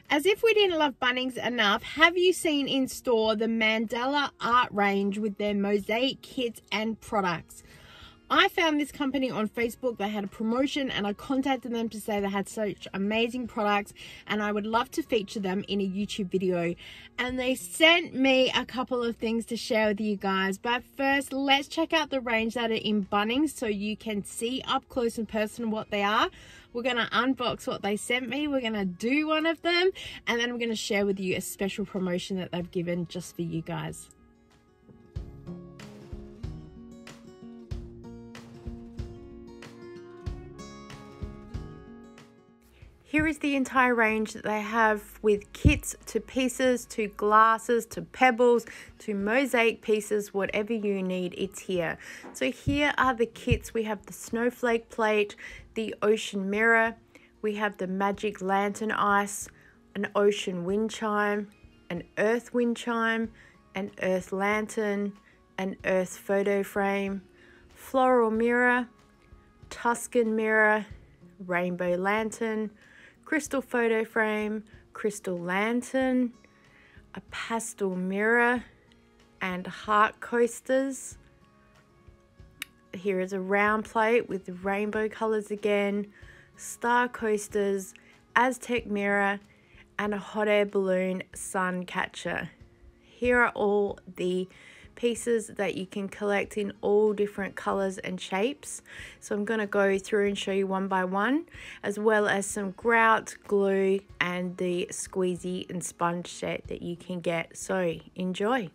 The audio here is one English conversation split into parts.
As if we didn't love Bunnings enough, have you seen in store the Mandala Art range with their mosaic kits and products? I found this company on Facebook. They had a promotion and I contacted them to say they had such amazing products and I would love to feature them in a YouTube video. And they sent me a couple of things to share with you guys. But first, let's check out the range that are in Bunnings so you can see up close and personal what they are. We're going to unbox what they sent me. We're going to do one of them and then I'm going to share with you a special promotion that they've given just for you guys. Here is the entire range that they have, with kits to pieces, to glasses, to pebbles, to mosaic pieces, whatever you need, it's here. So here are the kits. We have the snowflake plate, the ocean mirror, we have the magic lantern ice, an ocean wind chime, an earth wind chime, an earth lantern, an earth photo frame, floral mirror, Tuscan mirror, rainbow lantern, crystal photo frame, crystal lantern, a pastel mirror, and heart coasters. Here is a round plate with rainbow colors again, star coasters, Aztec mirror, and a hot air balloon sun catcher. Here are all the pieces that you can collect in all different colors and shapes. So I'm going to go through and show you one by one, as well as some grout, glue, and the squeezy and sponge set that you can get. So enjoy.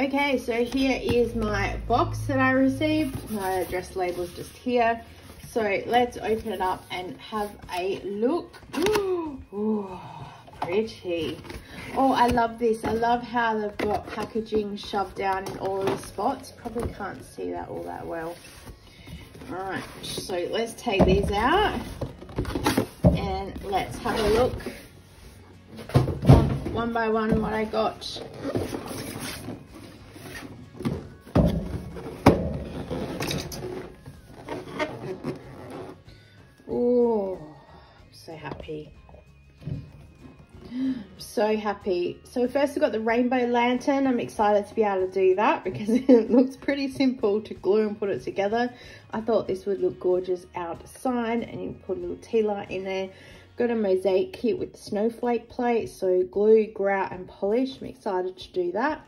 Okay, so here is my box that I received. My address label's just here. So let's open it up and have a look. Ooh, pretty. Oh, I love this. I love how they've got packaging shoved down in all the spots. Probably can't see that all that well. All right, so let's take these out and let's have a look one by one what I got. Oh, I'm so happy. So happy. So first we've got the rainbow lantern. I'm excited to be able to do that because it looks pretty simple to glue and put it together. I thought this would look gorgeous outside, and you put a little tea light in there. Got a mosaic kit with the snowflake plate, so glue, grout and polish. I'm excited to do that.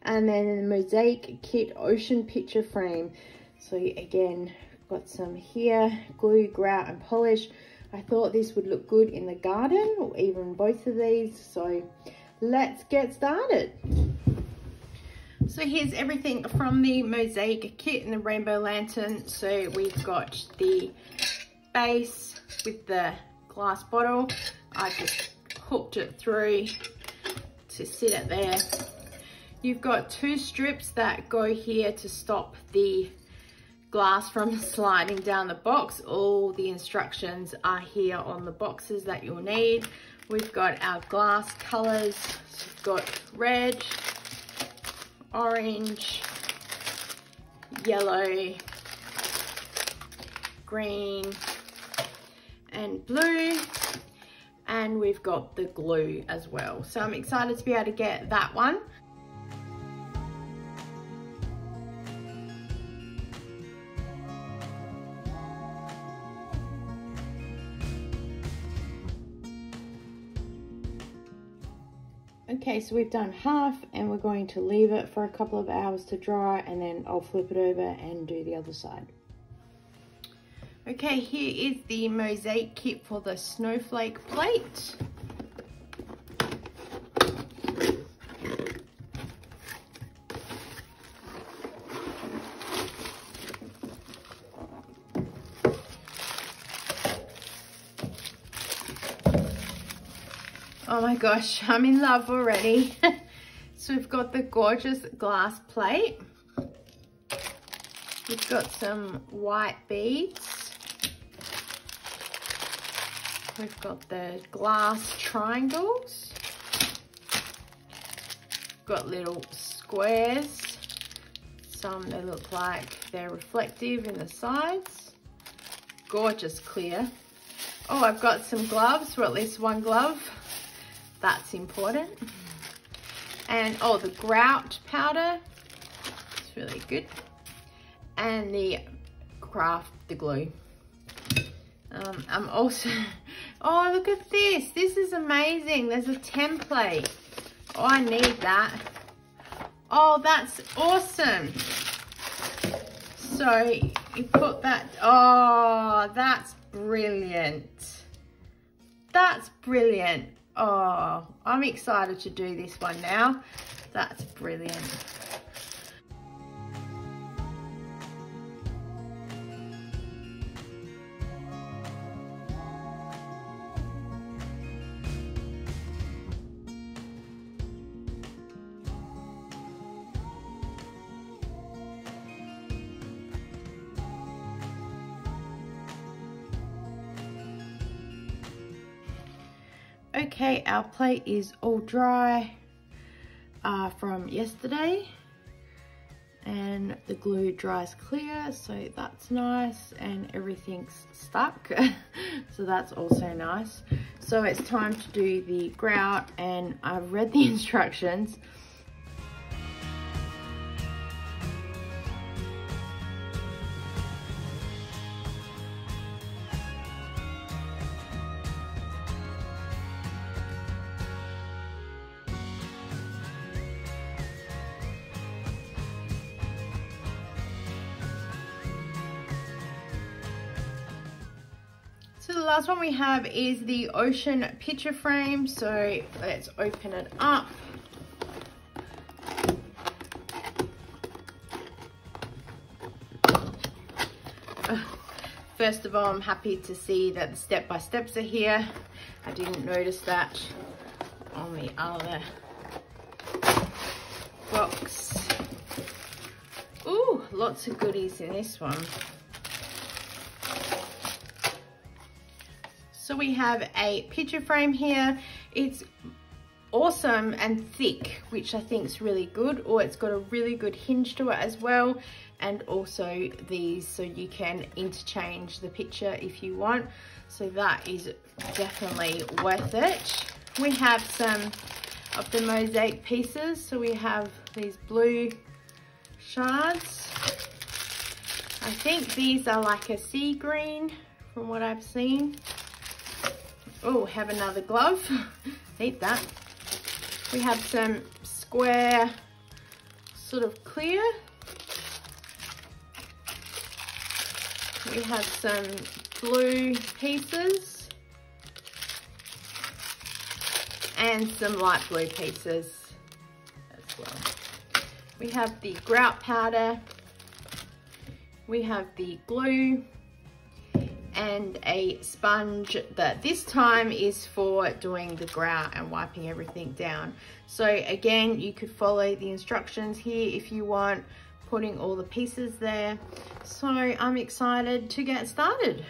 And then the mosaic kit ocean picture frame. So again, got some here, glue, grout and polish. I thought this would look good in the garden, or even both of these. So let's get started. So here's everything from the mosaic kit and the rainbow lantern. So we've got the base with the glass bottle. I just hooked it through to sit it there. You've got 2 strips that go here to stop the glass from sliding down the box. All the instructions are here on the boxes that you'll need. We've got our glass colors. So we've got red, orange, yellow, green and blue, and we've got the glue as well. So I'm excited to be able to get that one. Okay, so we've done half and we're going to leave it for a couple of hours to dry, and then I'll flip it over and do the other side. Okay, here is the mosaic kit for the snowflake plate. Oh my gosh, I'm in love already. So we've got the gorgeous glass plate. We've got some white beads. We've got the glass triangles. Got little squares. Some they look like they're reflective in the sides. Gorgeous clear. Oh, I've got some gloves, or at least one glove. That's important. And oh, the grout powder, it's really good. And the glue. I'm also, oh, look at this. This is amazing. There's a template. Oh, I need that. Oh, that's awesome. So you put that, oh, that's brilliant. That's brilliant. Oh, I'm excited to do this one now. That's brilliant. Okay, our plate is all dry from yesterday, and the glue dries clear, so that's nice, and everything's stuck. So that's also nice. So it's time to do the grout, and I've read the instructions. So the last one we have is the ocean picture frame. So let's open it up. First of all, I'm happy to see that the step-by-steps are here. I didn't notice that on the other box. Ooh, lots of goodies in this one. So we have a picture frame here. It's awesome and thick, which I think is really good. Or it's got a really good hinge to it as well. And also these, so you can interchange the picture if you want. So that is definitely worth it. We have some of the mosaic pieces. So we have these blue shards. I think these are like a sea green from what I've seen. Oh, have another glove. Need that. We have some square sort of clear. We have some blue pieces and some light blue pieces as well. We have the grout powder, we have the glue, and a sponge that this time is for doing the grout and wiping everything down. So again, you could follow the instructions here if you want, putting all the pieces there. So I'm excited to get started.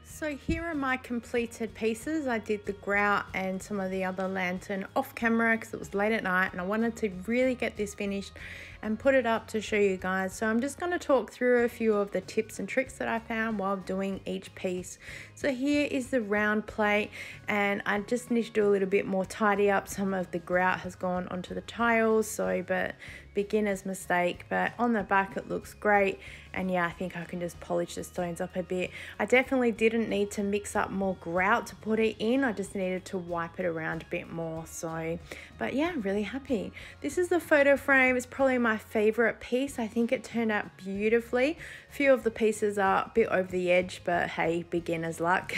So here are my completed pieces. I did the grout and some of the other lantern off camera because it was late at night and I wanted to really get this finished and put it up to show you guys. So I'm just going to talk through a few of the tips and tricks that I found while doing each piece. So here is the round plate, and I just need to do a little bit more tidy up. Some of the grout has gone onto the tiles, so but beginner's mistake, but on the back it looks great. And yeah, I think I can just polish the stones up a bit. I definitely didn't need to mix up more grout to put it in. I just needed to wipe it around a bit more. So, but yeah, really happy. This is the photo frame. It's probably my favorite piece. I think it turned out beautifully. A few of the pieces are a bit over the edge, but hey, beginner's luck.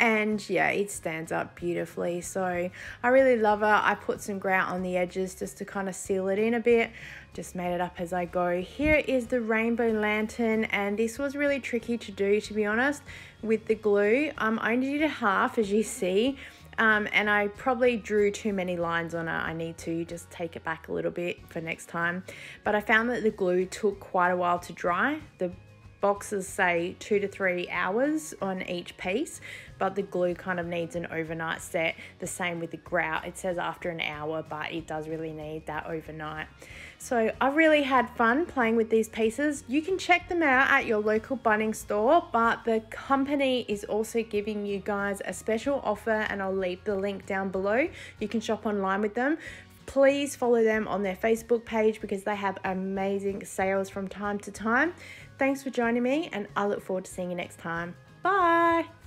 And yeah, it stands up beautifully. So I really love it. I put some grout on the edges just to kind of seal it in a bit. Just made it up as I go. Here is the rainbow lantern, and this was really tricky to do, to be honest, with the glue. I only did a half, as you see, and I probably drew too many lines on it. I need to just take it back a little bit for next time. But I found that the glue took quite a while to dry. The boxes say 2 to 3 hours on each piece, but the glue kind of needs an overnight set. The same with the grout. It says after an hour, but it does really need that overnight. So I really had fun playing with these pieces. You can check them out at your local Bunnings store, but the company is also giving you guys a special offer, and I'll leave the link down below. You can shop online with them. Please follow them on their Facebook page because they have amazing sales from time to time. Thanks for joining me, and I look forward to seeing you next time. Bye!